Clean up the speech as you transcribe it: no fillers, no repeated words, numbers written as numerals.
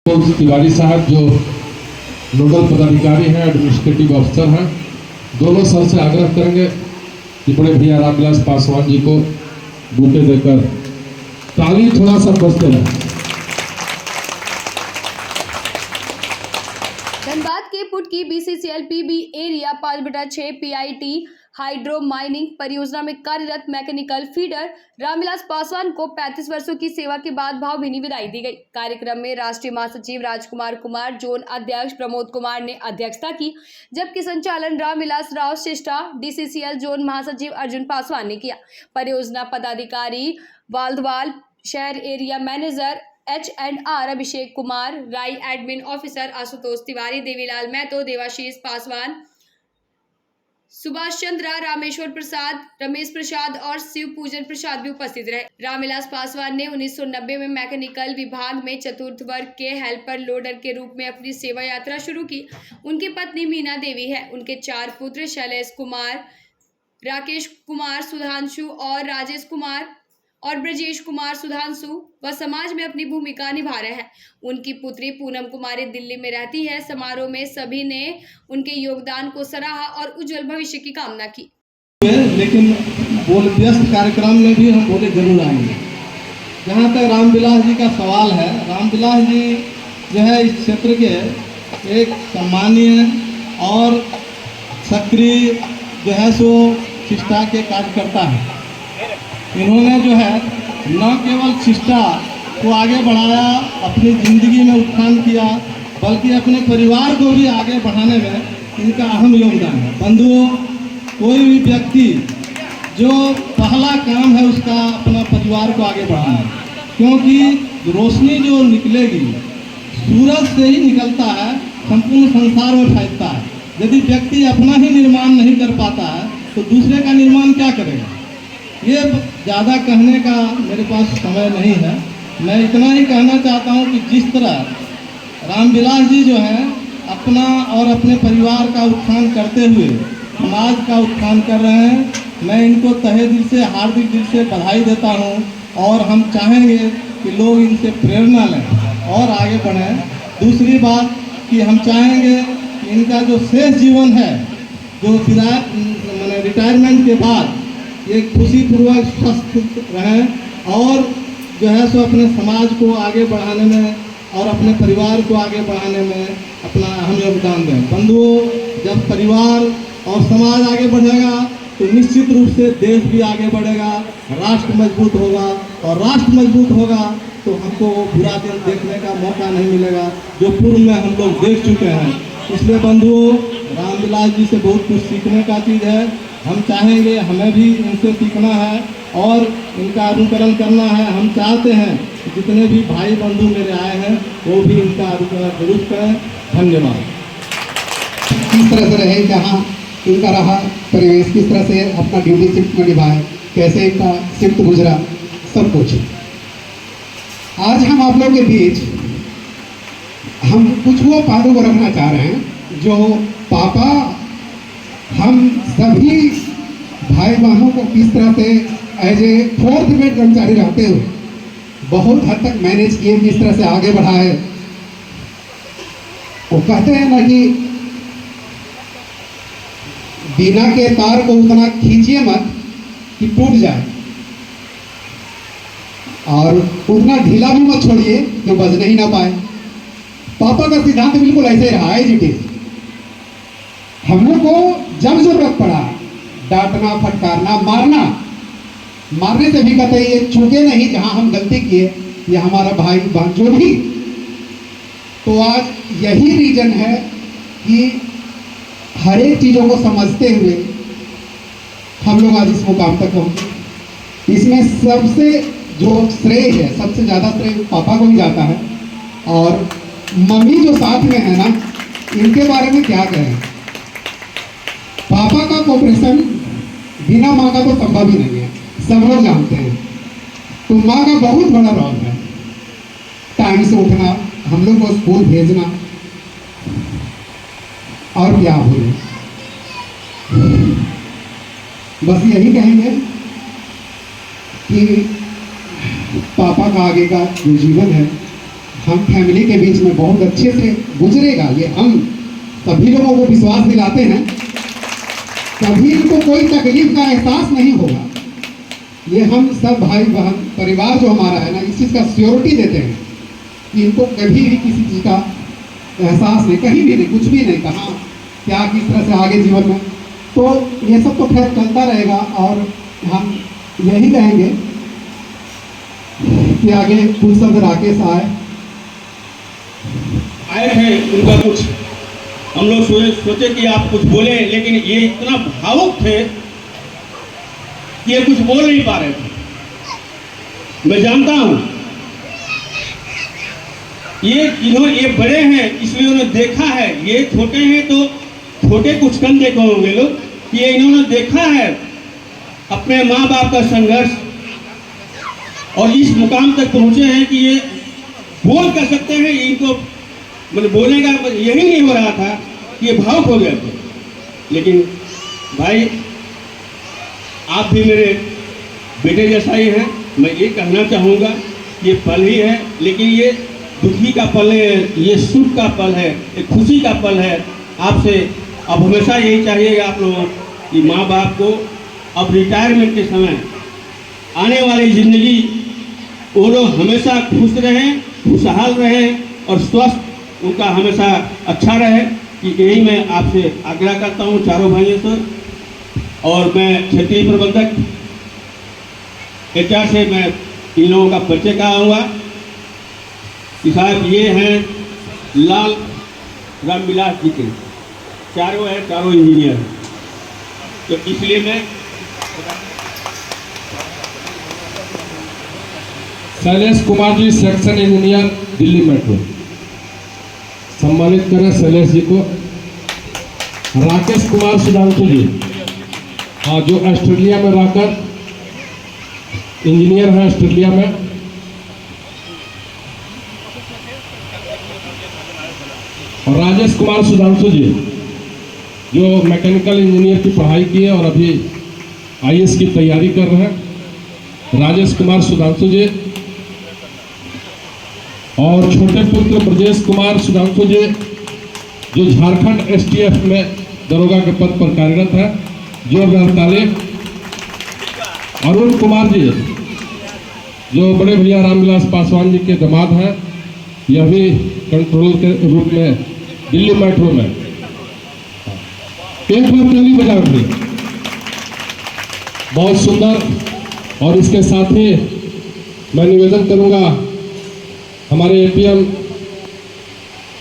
तिवारी साहब जो नोडल पदाधिकारी हैं, एडमिनिस्ट्रेटिव अफसर हैं, दोनों सर से आग्रह करेंगे कि बड़े भैया रामविलास पासवान जी को बूटे देकर ताली थोड़ा सा बजते रहे। धनबाद के Putki BCCL PB area 5/6 PIT hydro mining परियोजना में कार्यरत मैकेनिकल फीडर रामविलास पासवान को 35 वर्षों की सेवा के बाद भावभीनी विदाई दी गई। कार्यक्रम में राष्ट्रीय महासचिव राजकुमार कुमार, जोन अध्यक्ष प्रमोद कुमार ने अध्यक्षता की, जबकि संचालन रामविलास राव शिष्टा, DCCL जोन महासचिव अर्जुन पासवान ने किया। परियोजना पदाधिकारी वाल्दवाल, शहर area manager H&R Abhishek Kumar, राई एडमिन ऑफिसर आशुतोष तिवारी, देवीलाल महतो, देवाशीष पासवान, सुभाष चंद्र, रामेश्वर प्रसाद, रमेश प्रसाद और शिव पूजन प्रसाद भी उपस्थित रहे। रामविलास पासवान ने 1990 में मैकेनिकल विभाग में चतुर्थ वर्ग के हेल्पर लोडर के रूप में अपनी सेवा यात्रा शुरू की। उनकी पत्नी मीना देवी है। उनके 4 पुत्र शैलेश कुमार, राकेश कुमार, सुधांशु और राजेश कुमार और ब्रजेश कुमार सुधांशु व समाज में अपनी भूमिका निभा रहे हैं। उनकी पुत्री पूनम कुमारी दिल्ली में रहती है। समारोह में सभी ने उनके योगदान को सराहा और उज्जवल भविष्य की कामना की। लेकिन व्यस्त कार्यक्रम में भी हम बोले जरूर आएंगे। जहाँ तक रामविलास जी का सवाल है, रामविलास जी जो है इस क्षेत्र के एक सम्मानीय और सक्रिय जो है सो शिष्टा के कार्यकर्ता है। इन्होंने जो है न केवल शिष्टा को आगे बढ़ाया, अपनी ज़िंदगी में उत्थान किया, बल्कि अपने परिवार को भी आगे बढ़ाने में इनका अहम योगदान है। बंधुओं, कोई भी व्यक्ति जो पहला काम है उसका अपना परिवार को आगे बढ़ाना, क्योंकि रोशनी जो निकलेगी सूरज से ही निकलता है, संपूर्ण संसार में फैलता है। यदि व्यक्ति अपना ही निर्माण नहीं कर पाता है तो दूसरे का निर्माण क्या करेगा। ये ज़्यादा कहने का मेरे पास समय नहीं है। मैं इतना ही कहना चाहता हूँ कि जिस तरह रामविलास जी जो हैं अपना और अपने परिवार का उत्थान करते हुए समाज का उत्थान कर रहे हैं, मैं इनको तहे दिल से, हार्दिक दिल से बधाई देता हूँ। और हम चाहेंगे कि लोग इनसे प्रेरणा लें और आगे बढ़ें। दूसरी बात कि हम चाहेंगे कि इनका जो शेष जीवन है, जो रिटायरमेंट के बाद एक खुशीपूर्वक स्वस्थ रहें और जो है सो अपने समाज को आगे बढ़ाने में और अपने परिवार को आगे बढ़ाने में अपना अहम योगदान दें। बंधुओं, जब परिवार और समाज आगे बढ़ेगा तो निश्चित रूप से देश भी आगे बढ़ेगा, राष्ट्र मजबूत होगा, और राष्ट्र मजबूत होगा तो हमको बुरा दिन देखने का मौका नहीं मिलेगा, जो पूर्व में हम लोग देख चुके हैं। इसलिए बंधुओं, रामविलास जी से बहुत कुछ सीखने का चीज़ है। हम चाहेंगे, हमें भी इनसे सीखना है और इनका अनुकरण करना है। हम चाहते हैं कि जितने भी भाई बंधु मेरे आए हैं वो भी इनका अनुकरण जरूर करें। धन्यवाद। किस तरह से रहे, जहाँ इनका रहा परिवेश, किस तरह से अपना ड्यूटी शिफ्ट में निभाए, कैसे इनका शिफ्ट गुजरा, सब कुछ आज हम आप लोग के बीच हम कुछ वो पहलू को रखना चाह रहे हैं जो पापा हम सभी भाई बहनों को किस तरह से एज ए 4th ग्रेड कर्मचारी रहते हुए बहुत हद तक मैनेज किए, किस तरह से आगे बढ़ाए। वो कहते हैं ना कि बिना के तार को उतना खींचिए मत कि टूट जाए, और उतना ढीला भी मत छोड़िए कि बजने ही ना पाए। पापा का सिद्धांत बिल्कुल ऐसे ही रहा है। इट इज हम लोग को जब जरूरत पड़ा डांटना, फटकारना, मारने से भी कहते ये चूके नहीं, जहां हम गलती किए, ये हमारा भाई बहन जो भी। तो आज यही रीजन है कि हर एक चीज़ों को समझते हुए हम लोग आज इस मुकाम तक पहुंचे। इसमें सबसे जो श्रेय है, सबसे ज़्यादा श्रेय पापा को ही जाता है। और मम्मी जो साथ में है ना, इनके बारे में क्या कहें। पापा का कोऑपरेशन बिना माँ का तो संभव ही नहीं है, सब लोग जानते हैं। तो माँ का बहुत बड़ा रोल है। टाइम से उठना, हम लोग को स्कूल भेजना, और क्या बोले, बस यही कहेंगे कि पापा का आगे का जो जीवन है हम फैमिली के बीच में बहुत अच्छे से गुजरेगा, ये हम सभी लोगों को विश्वास दिलाते हैं। कभी इनको कोई तकलीफ का एहसास नहीं होगा। ये हम सब भाई बहन परिवार जो हमारा है ना, इस चीज़ का श्योरिटी देते हैं कि इनको कभी भी किसी चीज़ का एहसास नहीं, कहीं भी नहीं, कुछ भी नहीं, कहाँ क्या किस तरह से आगे जीवन में। तो ये सब तो खैर चलता रहेगा और हम यही कहेंगे कि आगे कुछ शब्द राकेश आए थे, उनका कुछ हम लोग सोचे कि आप कुछ बोले, लेकिन ये इतना भावुक थे कि ये कुछ बोल नहीं पा रहे थे। मैं जानता हूं ये बड़े हैं इसलिए उन्होंने देखा है, ये छोटे हैं तो छोटे कुछ कम देखे होंगे लोग, कि ये इन्होंने देखा है अपने माँ बाप का संघर्ष और इस मुकाम तक पहुंचे हैं कि ये बोल कर सकते हैं। इनको मतलब बोलने का यही नहीं हो रहा था कि ये भावुक हो गए थे। लेकिन भाई आप भी मेरे बेटे जैसा ही हैं। मैं ये कहना चाहूँगा, ये पल ही है, लेकिन ये दुखी का पल है, ये सुख का पल है, ये खुशी का पल है। आपसे अब हमेशा यही चाहिएगा आप लोगों कि माँ बाप को अब रिटायरमेंट के समय आने वाली ज़िंदगी वो लोग हमेशा खुश रहें, खुशहाल रहें और स्वस्थ उनका हमेशा अच्छा रहे, कि यही मैं आपसे आग्रह करता हूँ चारों भाइयों से। और मैं क्षेत्रीय प्रबंधक HR से मैं इन लोगों का परिचय कराऊंगा कि साहब ये हैं लाल रामविलास जी के, चारों इंजीनियर हैं। तो इसलिए मैं Shailesh Kumar ji, section engineer, Delhi metro, सम्मानित करें शैलेश जी को। राकेश कुमार सुधांशु जी, हाँ, जो ऑस्ट्रेलिया में रहकर इंजीनियर है ऑस्ट्रेलिया में। और राजेश कुमार सुधांशु जी, जो मैकेनिकल इंजीनियर की पढ़ाई की है और अभी IAS की तैयारी कर रहे हैं। राजेश कुमार सुधांशु जी और छोटे पुत्र ब्रजेश कुमार सुधांशु जी, जो झारखंड STF में दरोगा के पद पर कार्यरत है। जो 48 अरुण कुमार जी, जो बड़े भैया रामविलास पासवान जी के दामाद हैं, यह भी कंट्रोलर के रूप में दिल्ली मेट्रो में। एक बार ताली बजा दी, बहुत सुंदर। और इसके साथ ही मैं निवेदन करूंगा हमारे APM